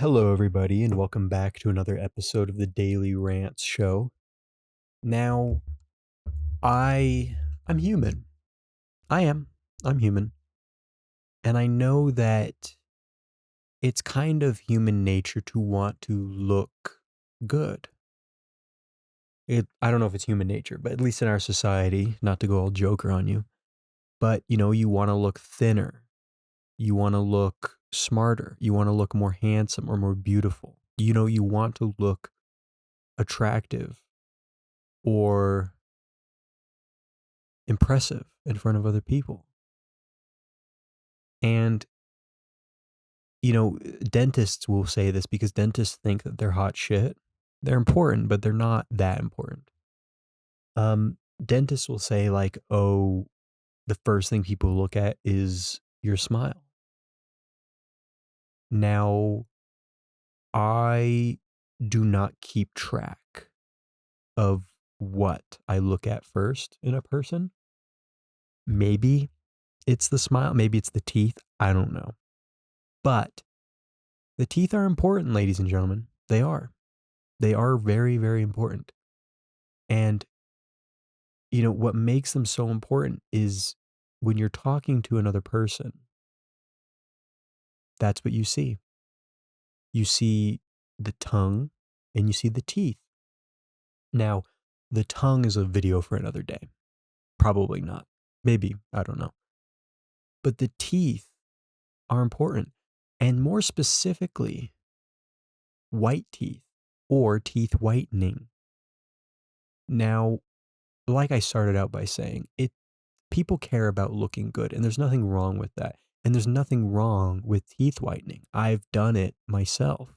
Hello, everybody, and welcome back to another episode of the Daily Rants show. Now, I'm human. I am. I'm human. And I know that it's kind of human nature to want to look good. I don't know if it's human nature, but at least in our society, not to go all joker on you, but you want to look thinner. You want to look smarter. You want to look more handsome or more beautiful. You want to look attractive or impressive in front of other people. And, dentists will say this because dentists think that they're hot shit. They're important, but they're not that important. Dentists will say, like, oh, the first thing people look at is your smile. Now, I do not keep track of what I look at first in a person. Maybe it's the smile, maybe it's the teeth. I don't know. But the teeth are important, ladies and gentlemen. They are. They are very, very important. And, what makes them so important is when you're talking to another person, that's what you see. You see the tongue and you see the teeth. Now, the tongue is a video for another day. Probably not. Maybe. I don't know. But the teeth are important. And more specifically, white teeth or teeth whitening. Now, like I started out by saying, people care about looking good, and there's nothing wrong with that. And there's nothing wrong with teeth whitening. I've done it myself.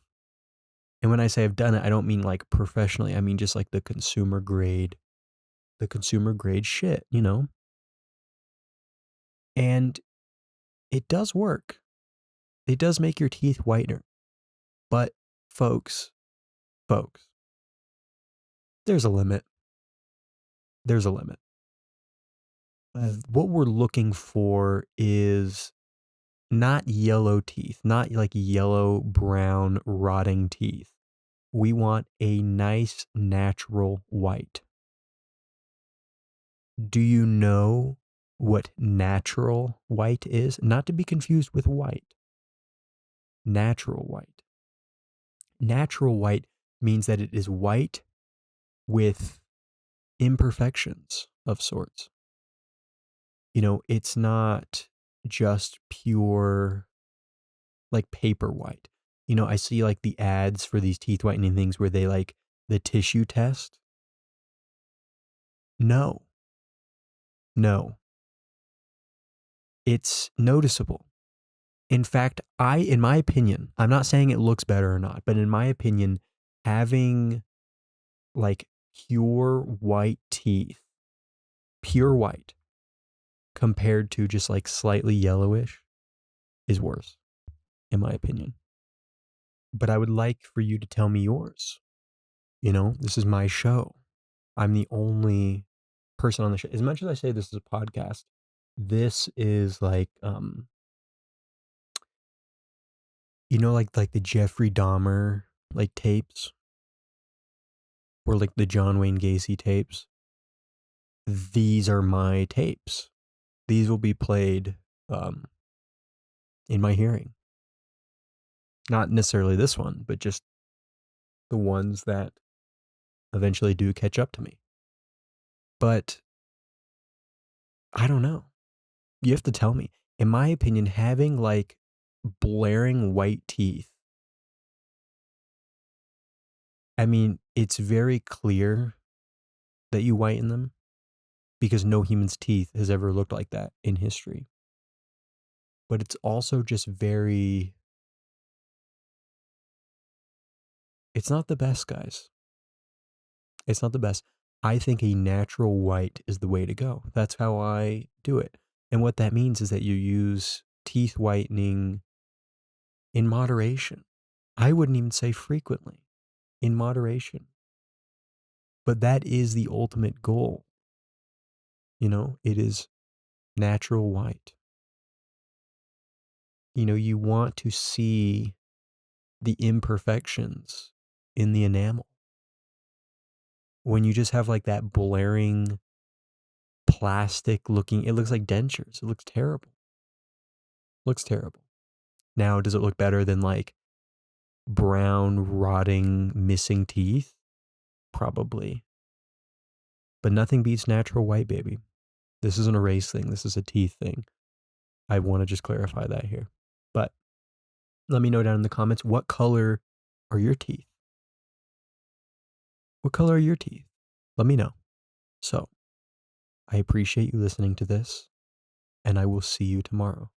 And when I say I've done it, I don't mean like professionally. I mean just like the consumer grade shit. And it does work. It does make your teeth whiter. But folks, there's a limit. There's a limit. What we're looking for is not yellow teeth, not like yellow, brown, rotting teeth. We want a nice, natural white. Do you know what natural white is? Not to be confused with white. Natural white. Natural white means that it is white with imperfections of sorts. It's not just pure like paper white. I see like the ads for these teeth whitening things where they like the tissue test. No, no, it's noticeable. In fact, in my opinion, I'm not saying it looks better or not, but in my opinion, having like pure white teeth, pure white, compared to just like slightly yellowish is worse, in my opinion. But I would like for you to tell me yours. This is my show. I'm the only person on the show. As much as I say this is a podcast, this is like like the Jeffrey Dahmer like tapes or like the John Wayne Gacy tapes. These are my tapes. These will be played in my hearing. Not necessarily this one, but just the ones that eventually do catch up to me. But I don't know. You have to tell me. In my opinion, having like blaring white teeth, I mean, it's very clear that you whiten them because no human's teeth has ever looked like that in history. But it's also just it's not the best, guys. It's not the best. I think a natural white is the way to go. That's how I do it. And what that means is that you use teeth whitening in moderation. I wouldn't even say frequently, in moderation. But that is the ultimate goal. It is natural white. You want to see the imperfections in the enamel. When you just have like that blaring plastic looking, it looks like dentures. It looks terrible. Looks terrible. Now, does it look better than like brown, rotting, missing teeth? Probably. But nothing beats natural white, baby. This isn't a race thing. This is a teeth thing. I want to just clarify that here. But let me know down in the comments, what color are your teeth? What color are your teeth? Let me know. So, I appreciate you listening to this, and I will see you tomorrow.